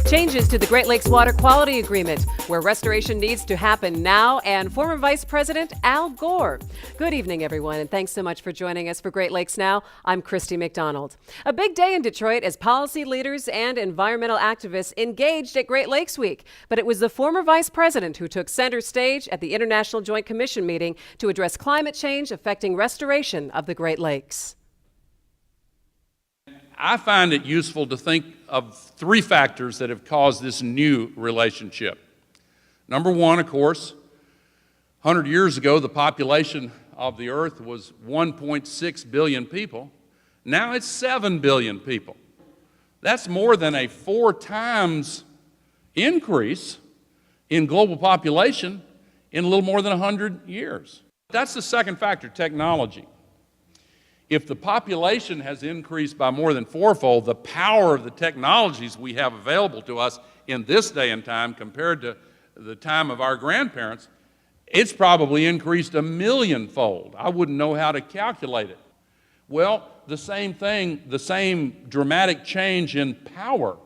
Changes to the Great Lakes Water Quality Agreement, where restoration needs to happen now, and former Vice President Al Gore. Good evening, everyone, and thanks so much for joining us for Great Lakes Now. I'm Christy McDonald. A big day in Detroit as policy leaders and environmental activists engaged at Great Lakes Week. But it was the former Vice President who took center stage at the International Joint Commission meeting to address climate change affecting restoration of the Great Lakes. I find it useful to think of three factors that have caused this new relationship. Number one, of course, 100 years ago, the population of the earth was 1.6 billion people. Now it's 7 billion people. That's more than a 4 times increase in global population in a little more than 100 years. That's the second factor, technology. If the population has increased by more than fourfold, the power of the technologies we have available to us in this day and time compared to the time of our grandparents, it's probably increased 1,000,000-fold. I wouldn't know how to calculate it. Well, the same thing, the same dramatic change in power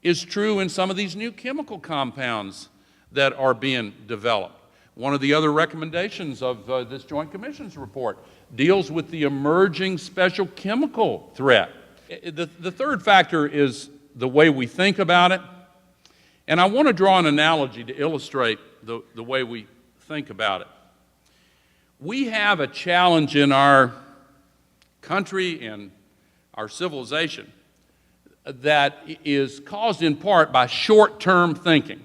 is true in some of these new chemical compounds that are being developed. One of the other recommendations of this Joint Commission's report deals with the emerging special chemical threat. The third factor is the way we think about it. And I want to draw an analogy to illustrate the way we think about it. We have a challenge in our country and our civilization that is caused in part by short-term thinking.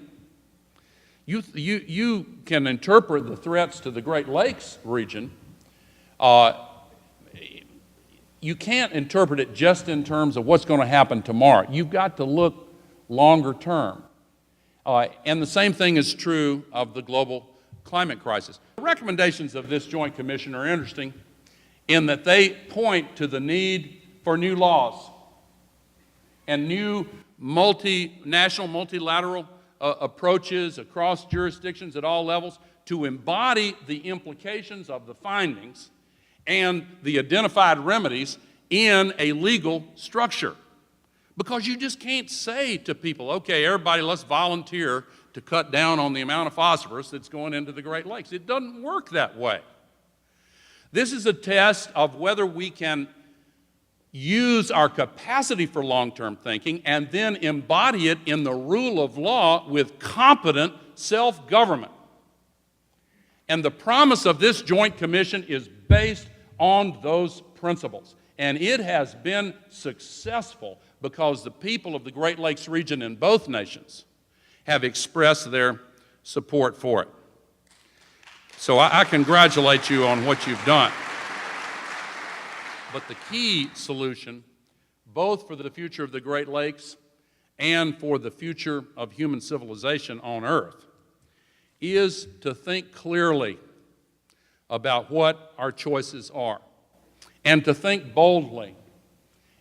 You can interpret the threats to the Great Lakes region. You can't interpret it just in terms of what's going to happen tomorrow. You've got to look longer term. And the same thing is true of the global climate crisis. The recommendations of this Joint Commission are interesting in that they point to the need for new laws and new multinational, multilateral approaches across jurisdictions at all levels to embody the implications of the findings and the identified remedies in a legal structure. Because you just can't say to people, okay, everybody, let's volunteer to cut down on the amount of phosphorus that's going into the Great Lakes. It doesn't work that way. This is a test of whether we can use our capacity for long-term thinking and then embody it in the rule of law with competent self-government. And the promise of this Joint Commission is based on those principles. And it has been successful because the people of the Great Lakes region in both nations have expressed their support for it. So I congratulate you on what you've done. But the key solution, both for the future of the Great Lakes and for the future of human civilization on Earth, is to think clearly about what our choices are, and to think boldly,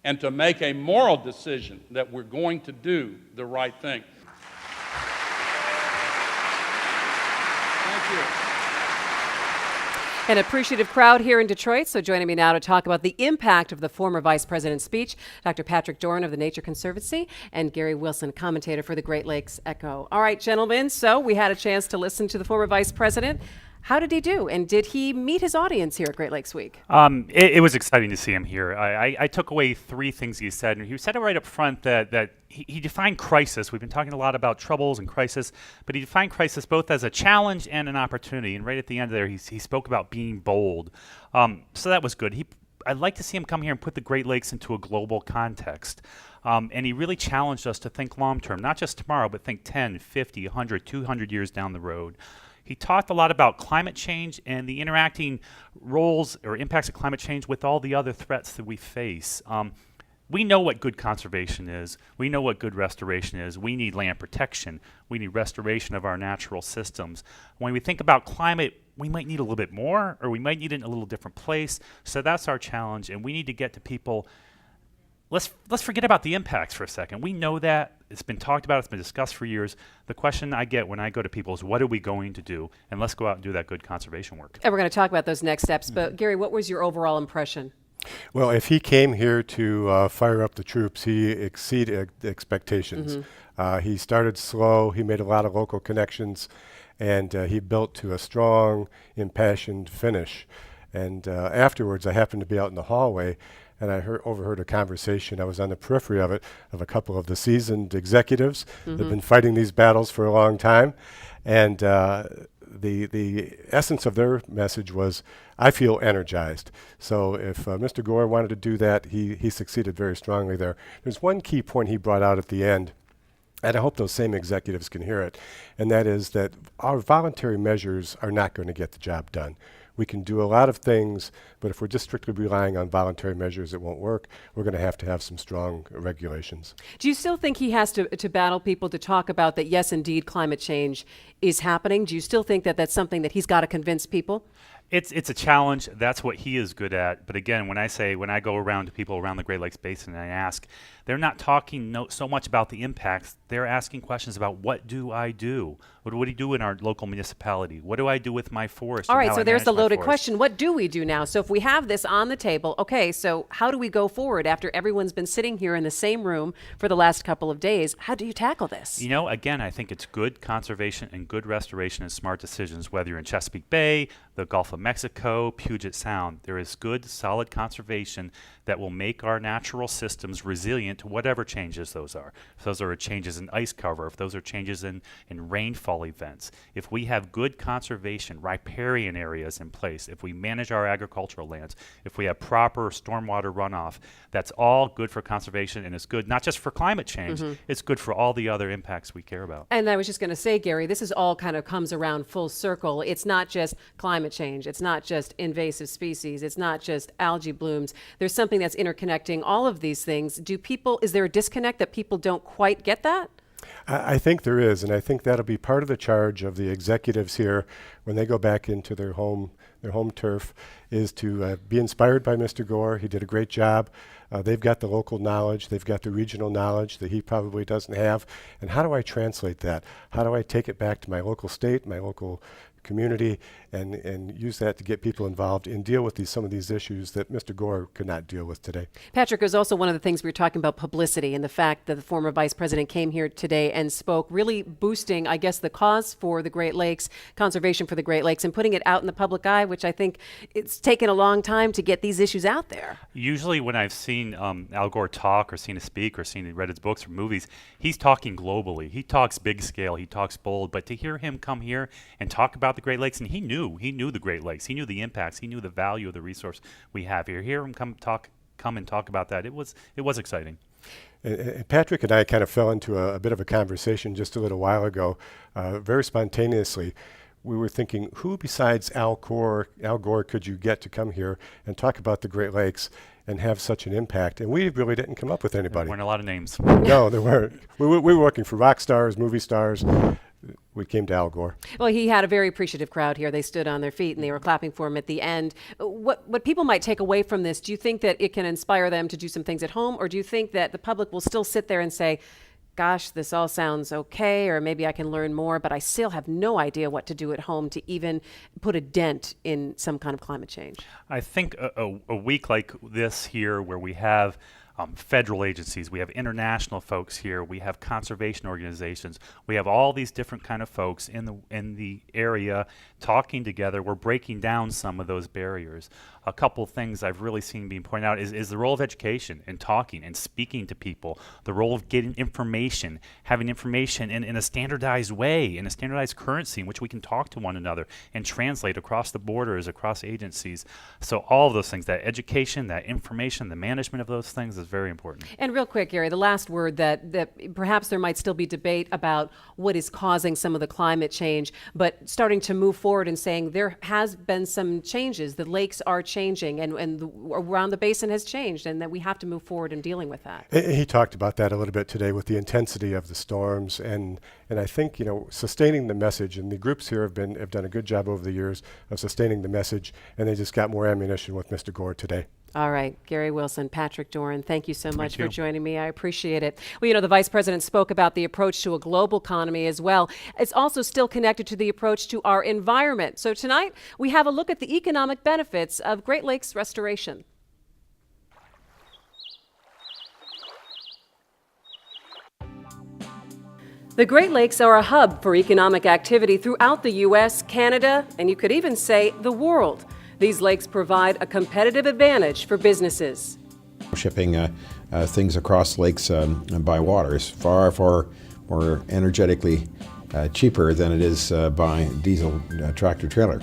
and to make a moral decision that we're going to do the right thing. Thank you. An appreciative crowd here in Detroit. So joining me now to talk about the impact of the former Vice President's speech, Dr. Patrick Doran of the Nature Conservancy and Gary Wilson, commentator for the Great Lakes Echo. All right, gentlemen, so we had a chance to listen to the former Vice President. How did he do? And did he meet his audience here at Great Lakes Week? It was exciting to see him here. I took away 3 things he said. And he said it right up front that he defined crisis. We've been talking a lot about troubles and crisis, but he defined crisis both as a challenge and an opportunity. And right at the end there, he spoke about being bold. So that was good. I'd like to see him come here and put the Great Lakes into a global context. And he really challenged us to think long term, not just tomorrow, but think 10, 50, 100, 200 years down the road. He talked a lot about climate change and the interacting roles or impacts of climate change with all the other threats that we face. We know what good conservation is. We know what good restoration is. We need land protection. We need restoration of our natural systems. When we think about climate, we might need a little bit more, or we might need it in a little different place. So that's our challenge, and we need to get to people. Let's forget about the impacts for a second. We know that. It's been talked about. It's been discussed for years. The question I get when I go to people is, what are we going to do? And let's go out and do that good conservation work. And we're going to talk about those next steps. But Gary, what was your overall impression? Well, if he came here to fire up the troops, he exceeded expectations. He started slow. He made a lot of local connections, and he built to a strong, impassioned finish. And afterwards, I happened to be out in the hallway, and I overheard a conversation. I was on the periphery of it, of a couple of the seasoned executives that have been fighting these battles for a long time. And the essence of their message was, I feel energized. So if Mr. Gore wanted to do that, he succeeded very strongly there. There's one key point he brought out at the end, and I hope those same executives can hear it, and that is that our voluntary measures are not going to get the job done. We can do a lot of things, but if we're just strictly relying on voluntary measures, it won't work. We're going to have some strong regulations. Do you still think he has to battle people to talk about that, yes, indeed, climate change is happening? Do you still think that that's something that he's got to convince people? It's a challenge. That's what he is good at. But again, when I go around to people around the Great Lakes Basin and I ask, they're not talking so much about the impacts. They're asking questions about, what do I do? What do we do in our local municipality? What do I do with my forest? All right, so there's the loaded question. What do we do now? So if we have this on the table, okay, so how do we go forward after everyone's been sitting here in the same room for the last couple of days? How do you tackle this? You know, again, I think it's good conservation and good restoration and smart decisions, whether you're in Chesapeake Bay, the Gulf of Mexico, Puget Sound. There is good, solid conservation that will make our natural systems resilient to whatever changes those are. If those are changes in ice cover, if those are changes in rainfall events, if we have good conservation, riparian areas in place, if we manage our agricultural lands, if we have proper stormwater runoff, that's all good for conservation, and it's good not just for climate change, it's good for all the other impacts we care about. And I was just going to say, Gary, this is all kind of comes around full circle. It's not just climate change. It's not just invasive species. It's not just algae blooms. There's something that's interconnecting all of these things. Is there a disconnect that people don't quite get that? I think there is, and I think that'll be part of the charge of the executives here when they go back into their home turf, is to be inspired by Mr. Gore. He did a great job. They've got the local knowledge. They've got the regional knowledge that he probably doesn't have. And how do I translate that? How do I take it back to my local state, my local community, and use that to get people involved and deal with some of these issues that Mr. Gore could not deal with today. Patrick, is also one of the things we were talking about, publicity, and the fact that the former vice president came here today and spoke, really boosting, I guess, the cause for the Great Lakes, conservation for the Great Lakes, and putting it out in the public eye, which I think it's taken a long time to get these issues out there. Usually when I've seen Al Gore talk or seen him speak or read his books or movies, he's talking globally. He talks big scale, he talks bold, but to hear him come here and talk about the Great Lakes, and he knew the Great Lakes, he knew the impacts, he knew the value of the resource we have here. Hear him come and talk about that. It was exciting. And Patrick and I kind of fell into a bit of a conversation just a little while ago, very spontaneously. We were thinking, who besides Al Gore could you get to come here and talk about the Great Lakes and have such an impact? And we really didn't come up with anybody. There weren't a lot of names. No, there weren't. We were working for rock stars, movie stars. We came to Al Gore. Well, he had a very appreciative crowd here. They stood on their feet and they were clapping for him at the end. What people might take away from this, do you think that it can inspire them to do some things at home, or do you think that the public will still sit there and say, gosh, this all sounds okay, or maybe I can learn more, but I still have no idea what to do at home to even put a dent in some kind of climate change? I think a week like this here, where we have federal agencies, we have international folks here, we have conservation organizations, we have all these different kind of folks in the area talking together. We're breaking down some of those barriers. A couple of things I've really seen being pointed out is the role of education and talking and speaking to people, the role of getting information, having information in a standardized way, in a standardized currency in which we can talk to one another and translate across the borders, across agencies. So all of those things, that education, that information, the management of those things is very important. And real quick, Gary, the last word that perhaps there might still be debate about what is causing some of the climate change, but starting to move forward and saying there has been some changes. The lakes are changing and around the basin has changed, and that we have to move forward in dealing with that. He talked about that a little bit today with the intensity of the storms, and I think, sustaining the message, and the groups here have done a good job over the years of sustaining the message, and they just got more ammunition with Mr. Gore today. All right, Gary Wilson, Patrick Doran, thank you so much for joining me. I appreciate it. Well, the Vice President spoke about the approach to a global economy as well. It's also still connected to the approach to our environment. So tonight, we have a look at the economic benefits of Great Lakes restoration. The Great Lakes are a hub for economic activity throughout the U.S., Canada, and you could even say the world. These lakes provide a competitive advantage for businesses. Shipping things across lakes by water is far, far more energetically cheaper than it is by diesel tractor trailer.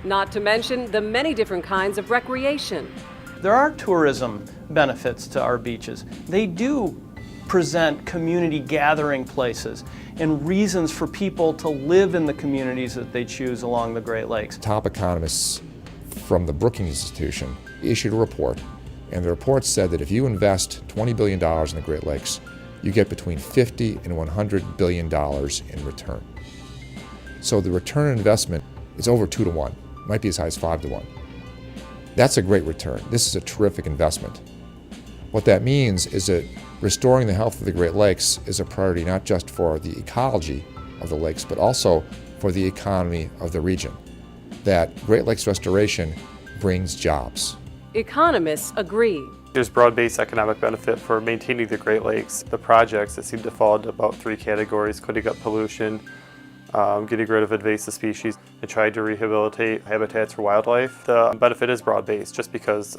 Not to mention the many different kinds of recreation. There are tourism benefits to our beaches. They do present community gathering places and reasons for people to live in the communities that they choose along the Great Lakes. Top economists from the Brookings Institution issued a report, and the report said that if you invest $20 billion in the Great Lakes, you get between $50 and $100 billion in return. So the return on investment is over 2 to 1, might be as high as 5 to 1. That's a great return. This is a terrific investment. What that means is that restoring the health of the Great Lakes is a priority not just for the ecology of the lakes, but also for the economy of the region. That Great Lakes restoration brings jobs. Economists agree. There's broad-based economic benefit for maintaining the Great Lakes. The projects that seem to fall into about 3 categories: cutting up pollution, getting rid of invasive species, and trying to rehabilitate habitats for wildlife. The benefit is broad-based just because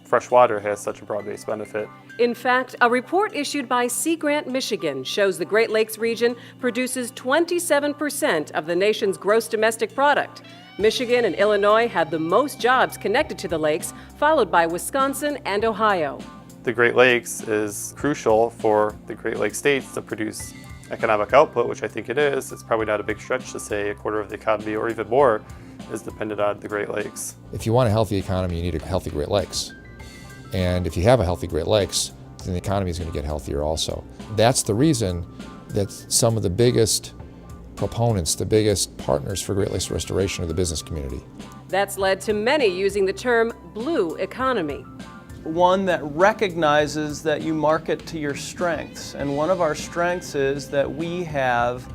fresh water has such a broad-based benefit. In fact, a report issued by Sea Grant, Michigan shows the Great Lakes region produces 27% of the nation's gross domestic product. Michigan and Illinois have the most jobs connected to the lakes, followed by Wisconsin and Ohio. The Great Lakes is crucial for the Great Lakes states to produce economic output, which I think it is. It's probably not a big stretch to say a quarter of the economy or even more is dependent on the Great Lakes. If you want a healthy economy, you need a healthy Great Lakes. And if you have a healthy Great Lakes, then the economy is going to get healthier also. That's the reason that some of the biggest proponents, the biggest partners for Great Lakes restoration are the business community. That's led to many using the term blue economy. One that recognizes that you market to your strengths. And one of our strengths is that we have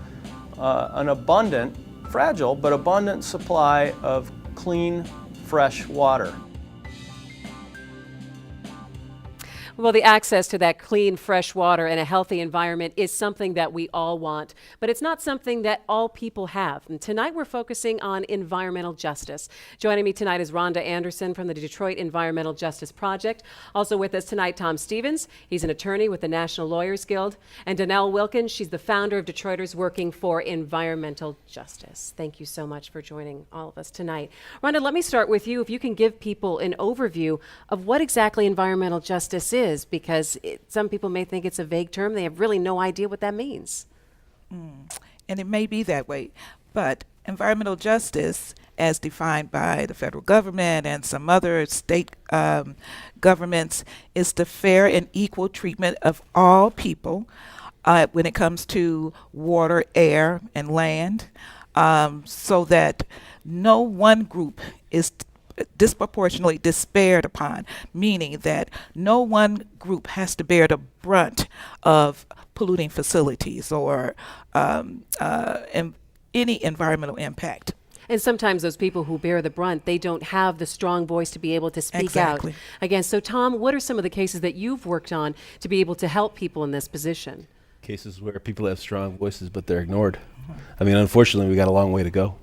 an abundant, fragile, but abundant supply of clean, fresh water. Well, the access to that clean, fresh water and a healthy environment is something that we all want, but it's not something that all people have. And tonight we're focusing on environmental justice. Joining me tonight is Rhonda Anderson from the Detroit Environmental Justice Project. Also with us tonight, Tom Stevens. He's an attorney with the National Lawyers Guild. And Donnell Wilkins, she's the founder of Detroiters Working for Environmental Justice. Thank you so much for joining all of us tonight. Rhonda, let me start with you. If you can give people an overview of what exactly environmental justice is, because some people may think it's a vague term. They have really no idea what that means. And it may be that way, but environmental justice, as defined by the federal government and some other state governments, is the fair and equal treatment of all people when it comes to water, air, and land, so that no one group is disproportionately despaired upon, meaning that no one group has to bear the brunt of polluting facilities or any environmental impact. And sometimes those people who bear the brunt, they don't have the strong voice to be able to speak out. Again, so Tom, what are some of the cases that you've worked on to be able to help people in this position? Cases where people have strong voices, but they're ignored. I mean, unfortunately, we got a long way to go.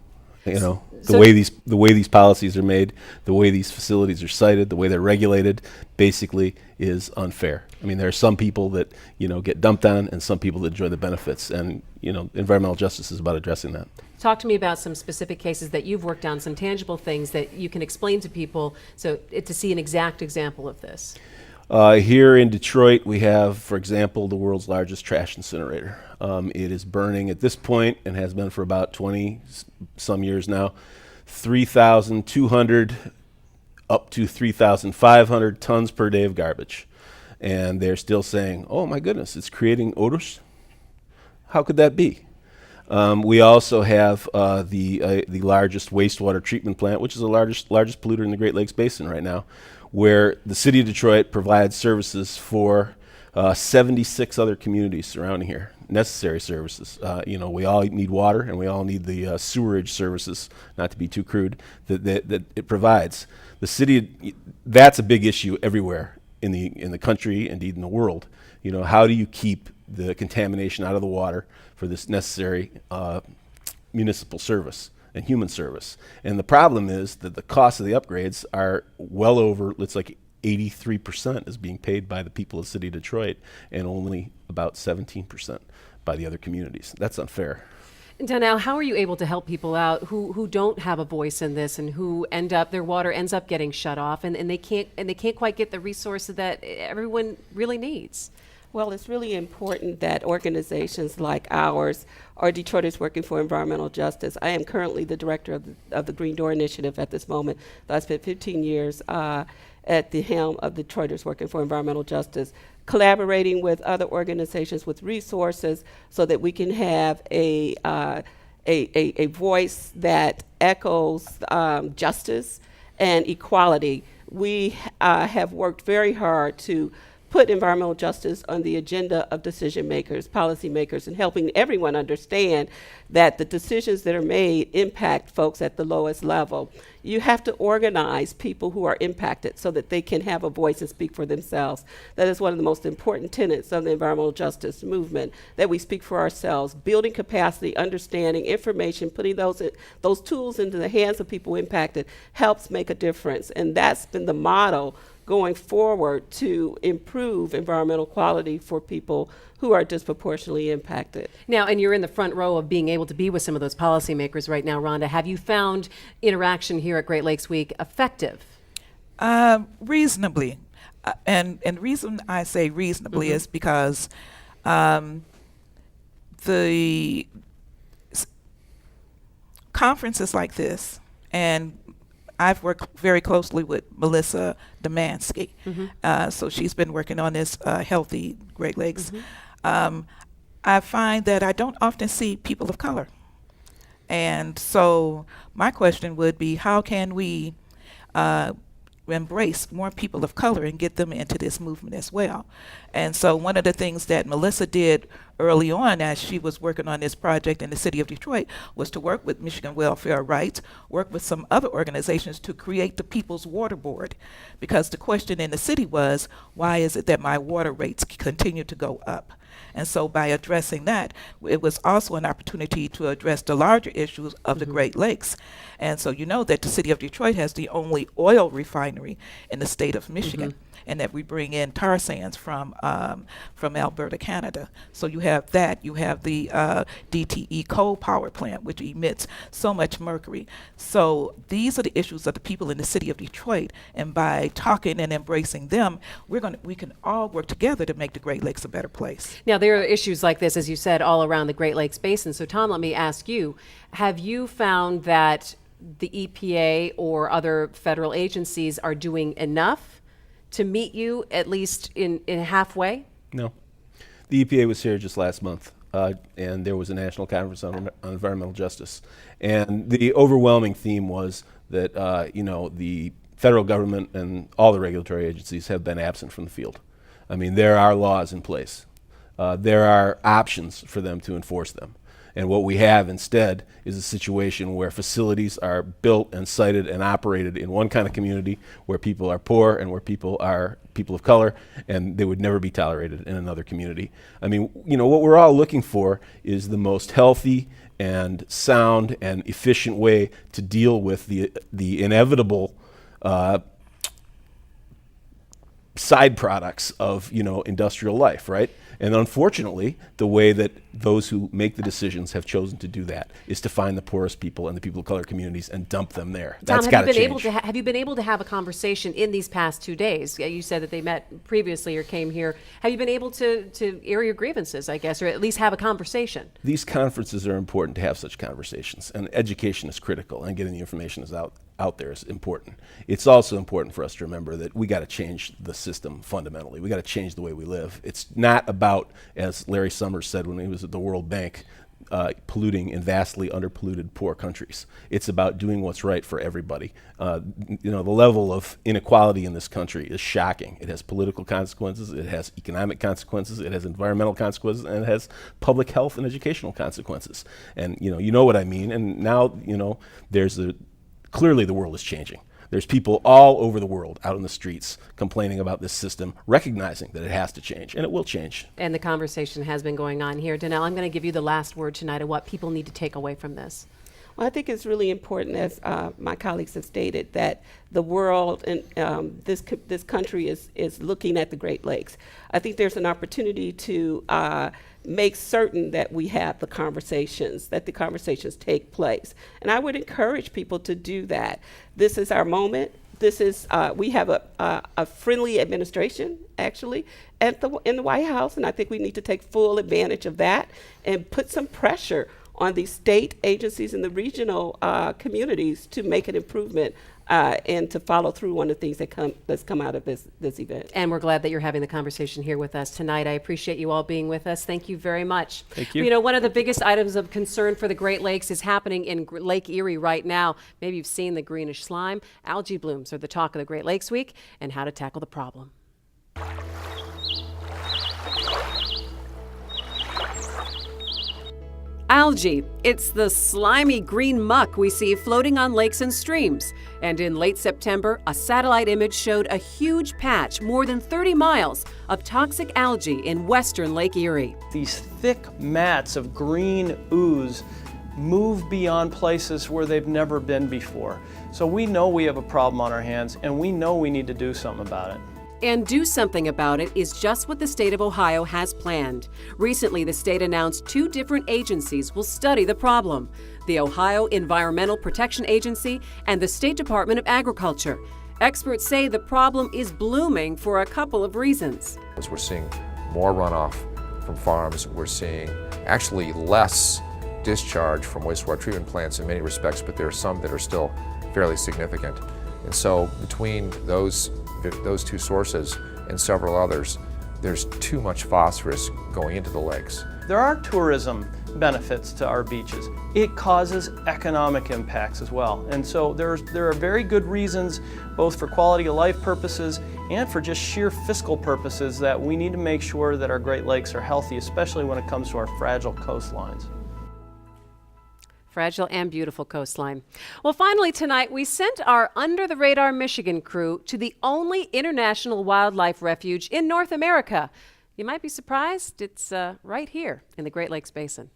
You know, the way these policies are made, the way these facilities are cited, the way they're regulated, basically is unfair. I mean, there are some people that, you know, get dumped on and some people that enjoy the benefits. And, you know, environmental justice is about addressing that. Talk to me about some specific cases that you've worked on, some tangible things that you can explain to people so to see an exact example of this. Here in Detroit, we have, for example, the world's largest trash incinerator. It is burning at this point, and has been for about 20 some years now, 3,200 up to 3,500 tons per day of garbage. And they're still saying, oh my goodness, it's creating odors? How could that be? We also have the largest wastewater treatment plant, which is the largest polluter in the Great Lakes Basin right now, where the city of Detroit provides services for 76 other communities surrounding here, necessary services. You know, we all need water, and we all need the sewerage services, not to be too crude, that it provides. The city, that's a big issue everywhere in the country, indeed in the world. You know, how do you keep the contamination out of the water for this necessary municipal service and human service. And the problem is that the cost of the upgrades are well over, it's like 83% is being paid by the people of the city of Detroit and only about 17% by the other communities. That's unfair. Donnell, how are you able to help people out who don't have a voice in this and who their water ends up getting shut off and they can't quite get the resources that everyone really needs? Well, it's really important that organizations like ours are Detroiters working for environmental justice. I am currently the director of the Green Door Initiative at this moment. I spent 15 years at the helm of Detroiters working for environmental justice, collaborating with other organizations with resources so that we can have a voice that echoes justice and equality. We have worked very hard to put environmental justice on the agenda of decision makers, policy makers, and helping everyone understand that the decisions that are made impact folks at the lowest level. You have to organize people who are impacted so that they can have a voice and speak for themselves. That is one of the most important tenets of the environmental justice movement, that we speak for ourselves, building capacity, understanding, information, putting those tools into the hands of people impacted helps make a difference. And that's been the model going forward to improve environmental quality for people who are disproportionately impacted. Now, and you're in the front row of being able to be with some of those policymakers right now, Rhonda. Have you found interaction here at Great Lakes Week effective? Reasonably. And the reason I say reasonably is because the conferences like this, and I've worked very closely with Melissa Demansky, so she's been working on this Healthy Great Lakes. I find that I don't often see people of color. And so my question would be, how can we embrace more people of color and get them into this movement as well? And so one of the things that Melissa did early on as she was working on this project in the city of Detroit was to work with Michigan Welfare Rights, work with some other organizations to create the People's Water Board. Because the question in the city was, why is it that my water rates continue to go up? And so by addressing that, it was also an opportunity to address the larger issues of the Great Lakes. And so you know that the city of Detroit has the only oil refinery in the state of Michigan, and that we bring in tar sands from Alberta, Canada. So you have that. You have the DTE coal power plant, which emits so much mercury. So these are the issues of the people in the city of Detroit. And by talking and embracing them, we can all work together to make the Great Lakes a better place. Now, there are issues like this, as you said, all around the Great Lakes Basin. So, Tom, let me ask you, have you found that the EPA or other federal agencies are doing enough to meet you, at least in halfway? No. The EPA was here just last month, and there was a national conference on environmental justice. And the overwhelming theme was that, the federal government and all the regulatory agencies have been absent from the field. I mean, there are laws in place. There are options for them to enforce them. And what we have instead is a situation where facilities are built and sited and operated in one kind of community where people are poor and where people are people of color, and they would never be tolerated in another community. I mean, what we're all looking for is the most healthy and sound and efficient way to deal with the inevitable side products of industrial life, right? And unfortunately, the way that those who make the decisions have chosen to do that is to find the poorest people and the people of color communities and dump them there. That's got to change. Have you been able to have a conversation in these past 2 days? You said that they met previously or came here. Have you been able to air your grievances, I guess, or at least have a conversation? These conferences are important to have such conversations, and education is critical, and getting the information out there is important. It's also important for us to remember that we got to change the system fundamentally. We got to change the way we live. It's not about, as Larry Summers said when he was at the World Bank, polluting in vastly underpolluted poor countries. It's about doing what's right for everybody. The level of inequality in this country is shocking. It has political consequences, it has economic consequences, it has environmental consequences, and it has public health and educational consequences. And you know what I mean. And now there's clearly the world is changing. There's people all over the world out in the streets complaining about this system, recognizing that it has to change, and it will change. And the conversation has been going on here. Danelle, I'm going to give you the last word tonight of what people need to take away from this. Well, I think it's really important, as my colleagues have stated, that the world and this country is looking at the Great Lakes. I think there's an opportunity to make certain that we have the conversations, that the conversations take place. And I would encourage people to do that. This is our moment. This is we have a friendly administration, actually, in the White House, and I think we need to take full advantage of that and put some pressure on the state agencies and the regional communities to make an improvement and to follow through on the things that's come out of this event. And we're glad that you're having the conversation here with us tonight. I appreciate you all being with us. Thank you very much. Thank you. You know, one of the biggest items of concern for the Great Lakes is happening in Lake Erie right now. Maybe you've seen the greenish slime. Algae blooms are the talk of the Great Lakes Week and how to tackle the problem. Algae. It's the slimy green muck we see floating on lakes and streams. And in late September, a satellite image showed a huge patch, more than 30 miles, of toxic algae in western Lake Erie. These thick mats of green ooze move beyond places where they've never been before. So we know we have a problem on our hands, and we know we need to do something about it. And do something about it is just what the state of Ohio has planned. Recently, the state announced 2 different agencies will study the problem: the Ohio Environmental Protection Agency and the State Department of Agriculture. Experts say the problem is blooming for a couple of reasons. As we're seeing more runoff from farms, we're seeing actually less discharge from wastewater treatment plants in many respects, but there are some that are still fairly significant. And so between those 2 sources and several others, there's too much phosphorus going into the lakes. There are tourism benefits to our beaches. It causes economic impacts as well. And so there are very good reasons, both for quality of life purposes and for just sheer fiscal purposes, that we need to make sure that our Great Lakes are healthy, especially when it comes to our fragile coastlines. Fragile and beautiful coastline. Well, finally tonight, we sent our Under the Radar Michigan crew to the only international wildlife refuge in North America. You might be surprised, it's right here in the Great Lakes Basin.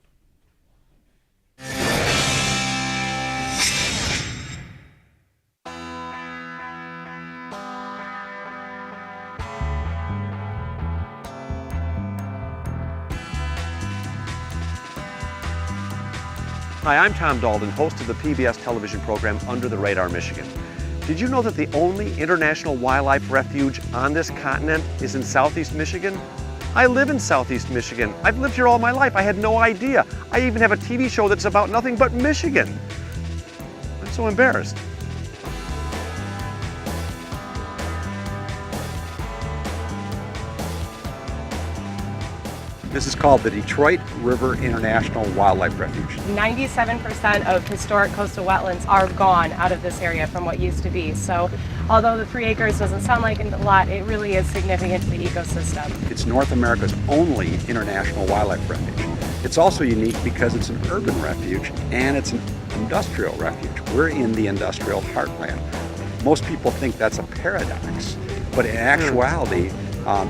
Hi, I'm Tom Dalton, host of the PBS television program Under the Radar Michigan. Did you know that the only international wildlife refuge on this continent is in Southeast Michigan? I live in Southeast Michigan. I've lived here all my life. I had no idea. I even have a TV show that's about nothing but Michigan. I'm so embarrassed. This is called the Detroit River International Wildlife Refuge. 97% of historic coastal wetlands are gone out of this area from what used to be. So although the 3 acres doesn't sound like a lot, it really is significant to the ecosystem. It's North America's only international wildlife refuge. It's also unique because it's an urban refuge and it's an industrial refuge. We're in the industrial heartland. Most people think that's a paradox, but in actuality,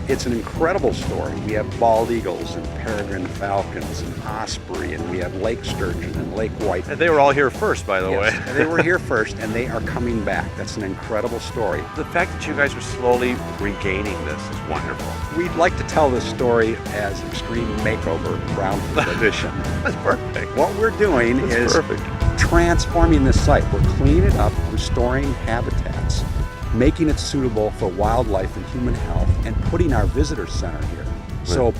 it's an incredible story. We have bald eagles and peregrine falcons and osprey, and we have lake sturgeon and lake white. And they were all here first, by the way. They were here first, and they are coming back. That's an incredible story. The fact that you guys are slowly regaining this is wonderful. We'd like to tell this story as Extreme Makeover Brownfield Edition. That's perfect. What we're doing is perfect. Transforming this site. We're cleaning it up, restoring habitats, making it suitable for wildlife and human health, and putting our visitor center here. So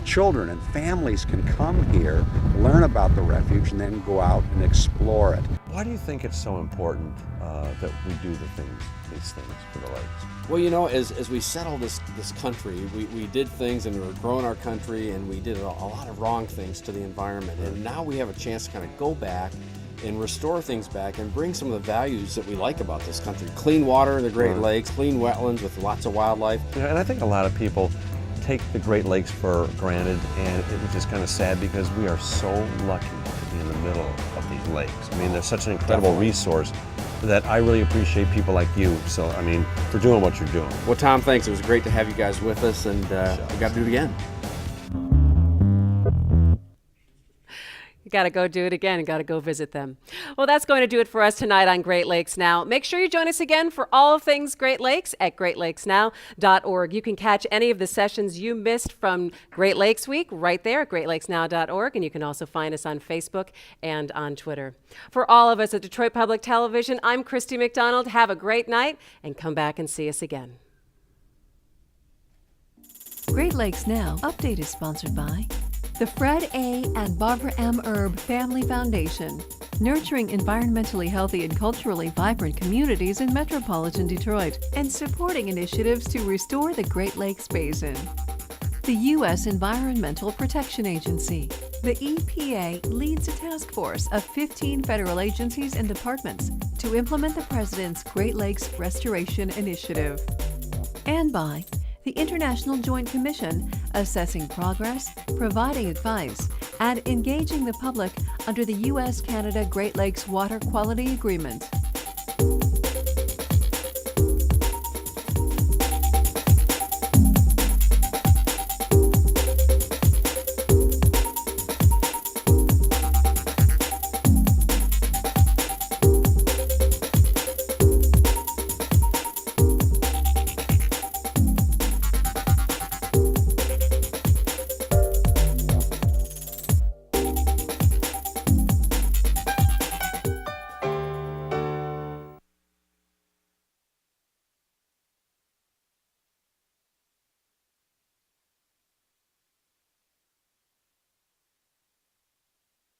children and families can come here, learn about the refuge, and then go out and explore it. Why do you think it's so important that we do these things for the lakes? Well, you know, as we settled this country, we did things and we were growing our country, and we did a lot of wrong things to the environment. And now we have a chance to kind of go back and restore things back and bring some of the values that we like about this country. Clean water in the Great Lakes, clean wetlands with lots of wildlife. And I think a lot of people take the Great Lakes for granted, and it's just kind of sad because we are so lucky to be in the middle of these lakes. I mean, they're such an incredible resource, that I really appreciate people like you. So, I mean, for doing what you're doing. Well, Tom, thanks. It was great to have you guys with us, and we got to do it again. You got to go do it again and got to go visit them. Well, that's going to do it for us tonight on Great Lakes Now. Make sure you join us again for all things Great Lakes at greatlakesnow.org. You can catch any of the sessions you missed from Great Lakes Week right there at greatlakesnow.org, and you can also find us on Facebook and on Twitter. For all of us at Detroit Public Television, I'm Christy McDonald. Have a great night and come back and see us again. Great Lakes Now update is sponsored by the Fred A. and Barbara M. Erb Family Foundation, nurturing environmentally healthy and culturally vibrant communities in metropolitan Detroit, and supporting initiatives to restore the Great Lakes Basin. The U.S. Environmental Protection Agency. The EPA leads a task force of 15 federal agencies and departments to implement the President's Great Lakes Restoration Initiative. And by the International Joint Commission, assessing progress, providing advice, and engaging the public under the U.S.-Canada Great Lakes Water Quality Agreement.